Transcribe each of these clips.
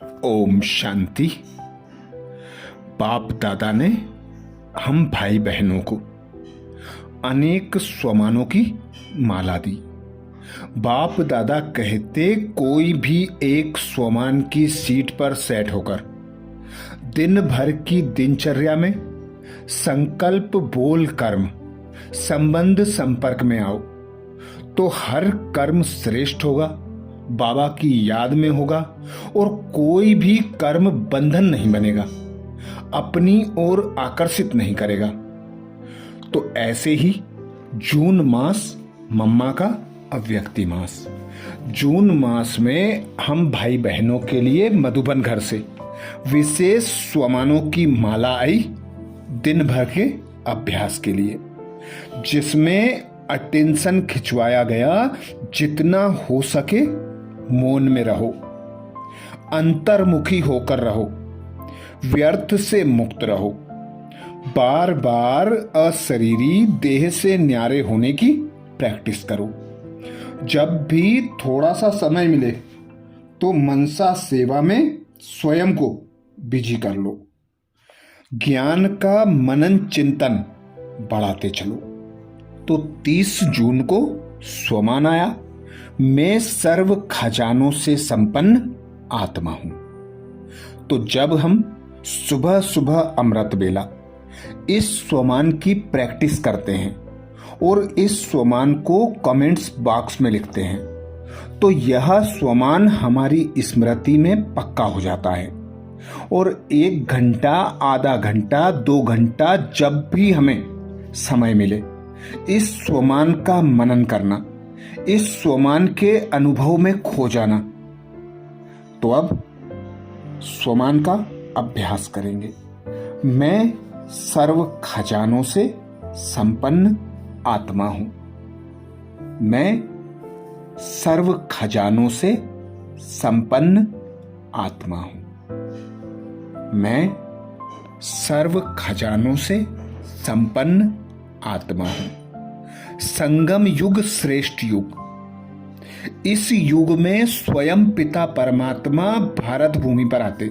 ओम शांति। बाप दादा ने हम भाई बहनों को अनेक स्वमानों की माला दी। बाप दादा कहते कोई भी एक स्वमान की सीट पर सेट होकर दिन भर की दिनचर्या में संकल्प बोल कर्म संबंध संपर्क में आओ तो हर कर्म श्रेष्ठ होगा, बाबा की याद में होगा और कोई भी कर्म बंधन नहीं बनेगा, अपनी ओर आकर्षित नहीं करेगा। तो ऐसे ही जून मास मम्मा का अव्यक्ति मास। जून मास में हम भाई बहनों के लिए मधुबन घर से विशेष स्वमानों की माला आई दिन भर के अभ्यास के लिए, जिसमें अटेंशन खिंचवाया गया। जितना हो सके मौन में रहो, अंतर्मुखी होकर रहो, व्यर्थ से मुक्त रहो, बार बार अशरीरी देह से न्यारे होने की प्रैक्टिस करो। जब भी थोड़ा सा समय मिले तो मनसा सेवा में स्वयं को बिजी कर लो। ज्ञान का मनन चिंतन बढ़ाते चलो। तो 30 जून को स्वमान आया, मैं सर्व खजानों से संपन्न आत्मा हूं। तो जब हम सुबह सुबह अमृत बेला इस स्वमान की प्रैक्टिस करते हैं और इस स्वमान को कमेंट्स बॉक्स में लिखते हैं तो यह स्वमान हमारी स्मृति में पक्का हो जाता है। और 1 घंटा, आधा घंटा, 2 घंटा जब भी हमें समय मिले इस स्वमान का मनन करना, इस स्वमान के अनुभव में खो जाना। तो अब स्वमान का अभ्यास करेंगे। मैं सर्व खजानों से संपन्न आत्मा हूं। मैं सर्व खजानों से संपन्न आत्मा हूं। मैं सर्व खजानों से संपन्न आत्मा हूं। संगम युग श्रेष्ठ युग। इस युग में स्वयं पिता परमात्मा भारत भूमि पर आते,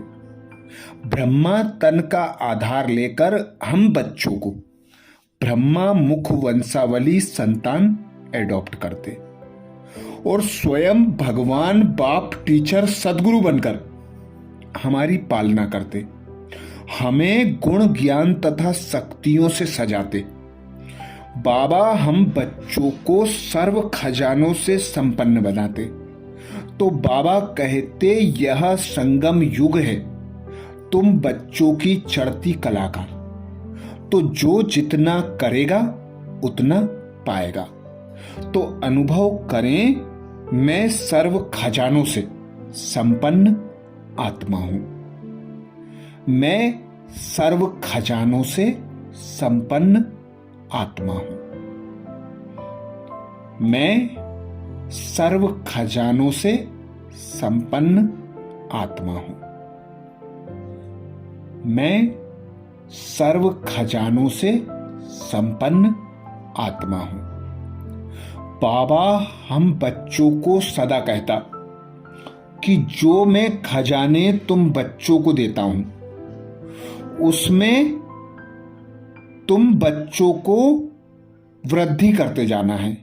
ब्रह्मा तन का आधार लेकर हम बच्चों को ब्रह्मा मुख वंशावली संतान एडॉप्ट करते और स्वयं भगवान बाप टीचर सदगुरु बनकर हमारी पालना करते, हमें गुण ज्ञान तथा शक्तियों से सजाते। बाबा हम बच्चों को सर्व खजानों से संपन्न बनाते। तो बाबा कहते यह संगम युग है, तुम बच्चों की चढ़ती कलाकार। तो जो जितना करेगा उतना पाएगा। तो अनुभव करें, मैं सर्व खजानों से संपन्न आत्मा हूं। मैं सर्व खजानों से संपन्न आत्मा हूं। मैं सर्व खजानों से संपन्न आत्मा हूं। मैं सर्व खजानों से संपन्न आत्मा हूं। बाबा हम बच्चों को सदा कहता कि जो मैं खजाने तुम बच्चों को देता हूं उसमें तुम बच्चों को वृद्धि करते जाना है।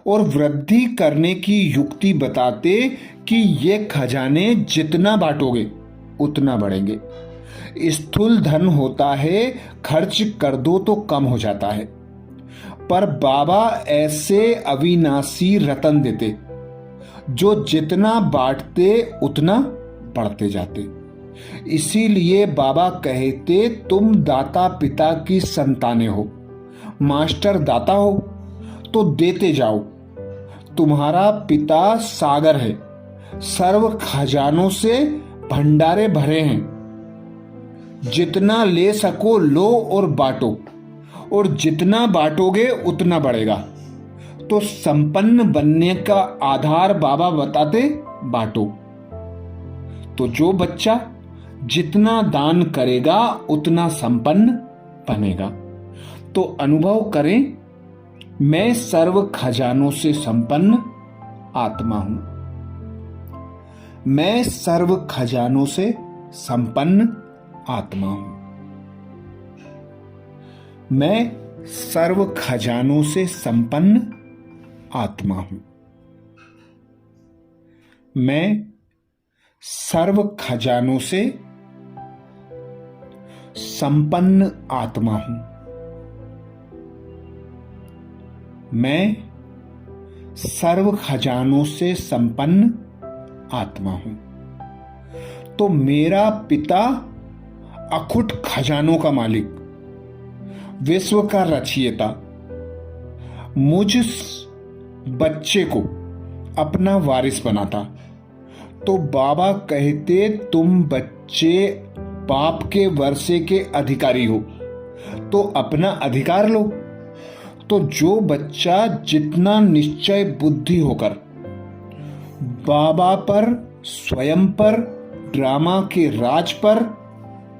और वृद्धि करने की युक्ति बताते कि ये खजाने जितना बांटोगे उतना बढ़ेंगे। स्थूल धन होता है, खर्च कर दो तो कम हो जाता है, पर बाबा ऐसे अविनाशी रतन देते जो जितना बांटते उतना बढ़ते जाते। इसीलिए बाबा कहते तुम दाता पिता की संतानें हो, मास्टर दाता हो तो देते जाओ। तुम्हारा पिता सागर है, सर्व खजानों से भंडारे भरे हैं। जितना ले सको लो और बांटो, और जितना बांटोगे उतना बढ़ेगा। तो संपन्न बनने का आधार बाबा बताते बांटो। तो जो बच्चा जितना दान करेगा उतना संपन्न बनेगा। तो अनुभव करें, मैं सर्व खजानों से संपन्न आत्मा हूं। मैं सर्व खजानों से संपन्न आत्मा हूं। मैं सर्व खजानों से संपन्न आत्मा हूं। मैं सर्व खजानों से संपन्न आत्मा हूं। मैं सर्व खजानों से संपन्न आत्मा हूं। तो मेरा पिता अखुट खजानों का मालिक, विश्व का रचयिता, मुझ बच्चे को अपना वारिस बनाता। तो बाबा कहते, तुम बच्चे बाप के वर्षे के अधिकारी हो, तो अपना अधिकार लो। तो जो बच्चा जितना निश्चय बुद्धि होकर बाबा पर, स्वयं पर, ड्रामा के राज पर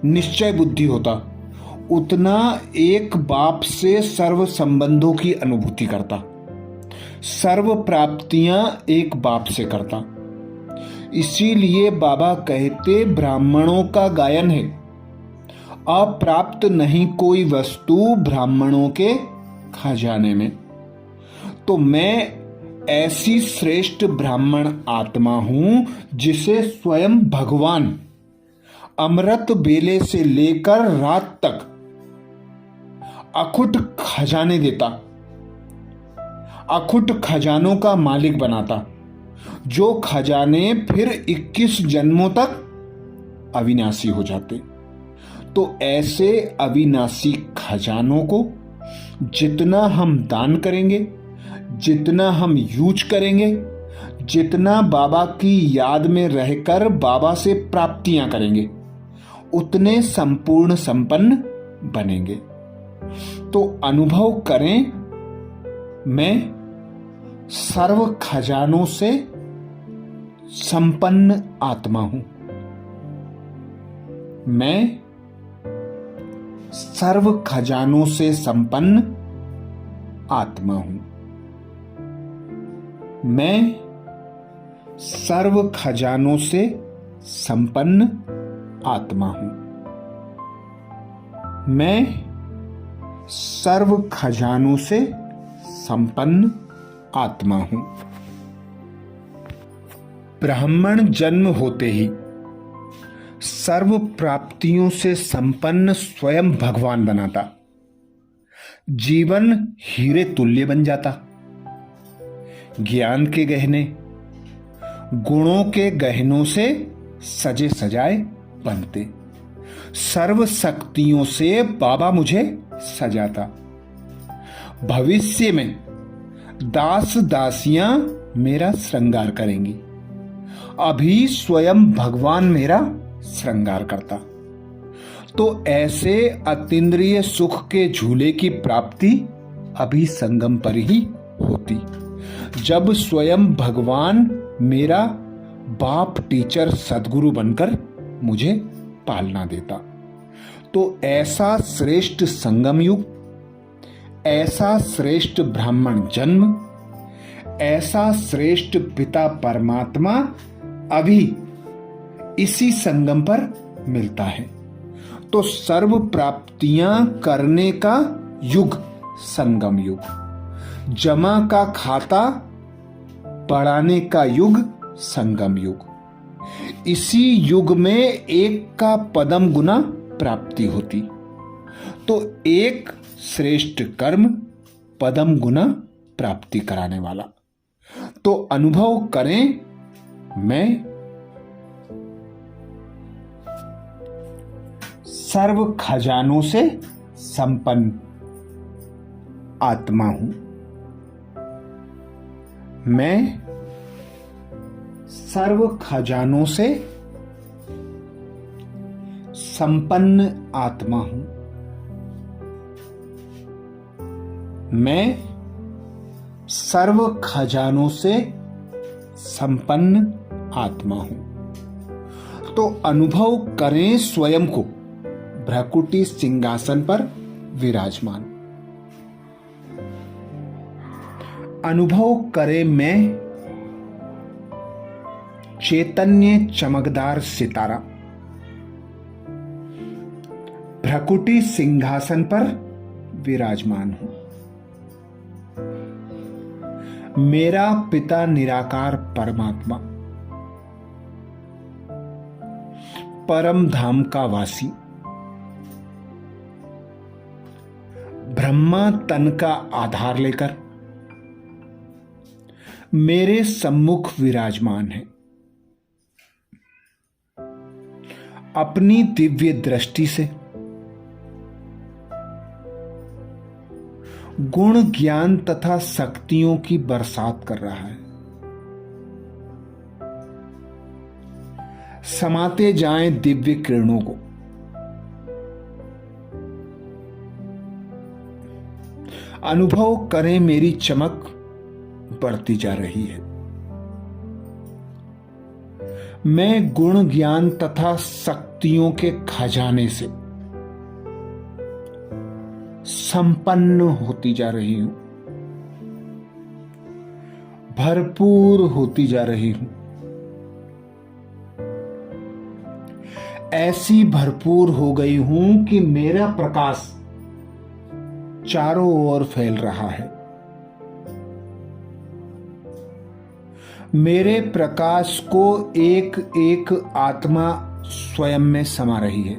निश्चय बुद्धि होता, उतना एक बाप से सर्व संबंधों की अनुभूति करता, सर्व प्राप्तियां एक बाप से करता। इसीलिए बाबा कहते, ब्राह्मणों का गायन है, अप्राप्त नहीं कोई वस्तु ब्राह्मणों के खजाने में। तो मैं ऐसी श्रेष्ठ ब्राह्मण आत्मा हूं जिसे स्वयं भगवान अमृत बेले से लेकर रात तक अखुट खजाने देता, अखुट खजानों का मालिक बनाता, जो खजाने फिर 21 जन्मों तक अविनाशी हो जाते। तो ऐसे अविनाशी खजानों को जितना हम दान करेंगे, जितना हम यूज करेंगे, जितना बाबा की याद में रहकर बाबा से प्राप्तियां करेंगे, उतने संपूर्ण संपन्न बनेंगे। तो अनुभव करें, मैं सर्व खजानों से संपन्न आत्मा हूं। मैं सर्व खजानों से संपन्न आत्मा हूं। मैं सर्व खजानों से संपन्न आत्मा हूं। मैं सर्व खजानों से संपन्न आत्मा हूं। ब्राह्मण जन्म होते ही सर्व प्राप्तियों से संपन्न स्वयं भगवान बनाता, जीवन हीरे तुल्य बन जाता। ज्ञान के गहने, गुणों के गहनों से सजे सजाए बनते। सर्व शक्तियों से बाबा मुझे सजाता। भविष्य में दास दासियां मेरा श्रृंगार करेंगी, अभी स्वयं भगवान मेरा श्रृंगार करता। तो ऐसे अतीन्द्रिय सुख के झूले की प्राप्ति अभी संगम पर ही होती, जब स्वयं भगवान मेरा बाप, टीचर, सदगुरु बनकर मुझे पालना देता। तो ऐसा श्रेष्ठ संगम युग, ऐसा श्रेष्ठ ब्राह्मण जन्म, ऐसा श्रेष्ठ पिता परमात्मा अभी इसी संगम पर मिलता है। तो सर्व प्राप्तियां करने का युग संगम युग, जमा का खाता बढ़ाने का युग संगम युग। इसी युग में एक का पदम गुना प्राप्ति होती। तो एक श्रेष्ठ कर्म पदम गुना प्राप्ति कराने वाला। तो अनुभव करें, मैं सर्व खजानों से संपन्न आत्मा हूं। मैं सर्व खजानों से संपन्न आत्मा हूं। मैं सर्व खजानों से संपन्न आत्मा हूं। तो अनुभव करें स्वयं को भ्रकुटी सिंहासन पर विराजमान। अनुभव करें, मैं चैतन्य चमकदार सितारा भ्रकुटी सिंहासन पर विराजमान हूं। मेरा पिता निराकार परमात्मा परम धाम का वासी ब्रह्मा तन का आधार लेकर मेरे सम्मुख विराजमान है। अपनी दिव्य दृष्टि से गुण ज्ञान तथा शक्तियों की बरसात कर रहा है। समाते जाएं दिव्य किरणों को। अनुभव करें मेरी चमक बढ़ती जा रही है। मैं गुण ज्ञान तथा शक्तियों के खजाने से संपन्न होती जा रही हूं, भरपूर होती जा रही हूं। ऐसी भरपूर हो गई हूं कि मेरा प्रकाश चारों ओर फैल रहा है। मेरे प्रकाश को एक एक आत्मा स्वयं में समा रही है।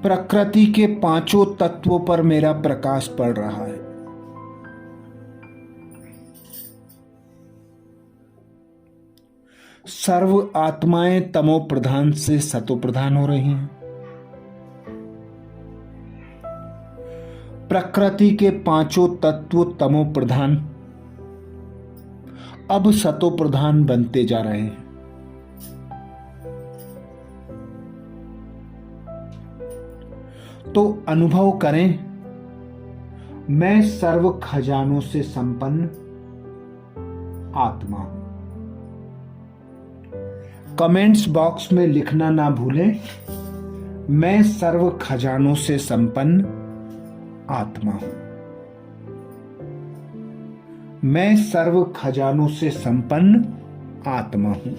प्रकृति के पांचों तत्वों पर मेरा प्रकाश पड़ रहा है। सर्व आत्माएं तमो प्रधान से सतो प्रधान हो रही हैं। प्रकृति के पांचों तत्व तमो प्रधान अब सतो प्रधान बनते जा रहे हैं। तो अनुभव करें, मैं सर्व खजानों से संपन्न आत्मा हूं। कमेंट्स बॉक्स में लिखना ना भूलें, मैं सर्व खजानों से संपन्न आत्मा हूं। मैं सर्व खजानों से संपन्न आत्मा हूं।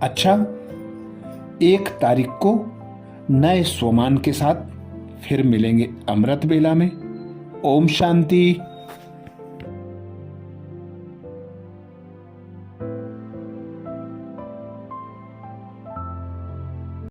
अच्छा, 1 तारीख को नए स्वमान के साथ फिर मिलेंगे अमृत बेला में। ओम शांति।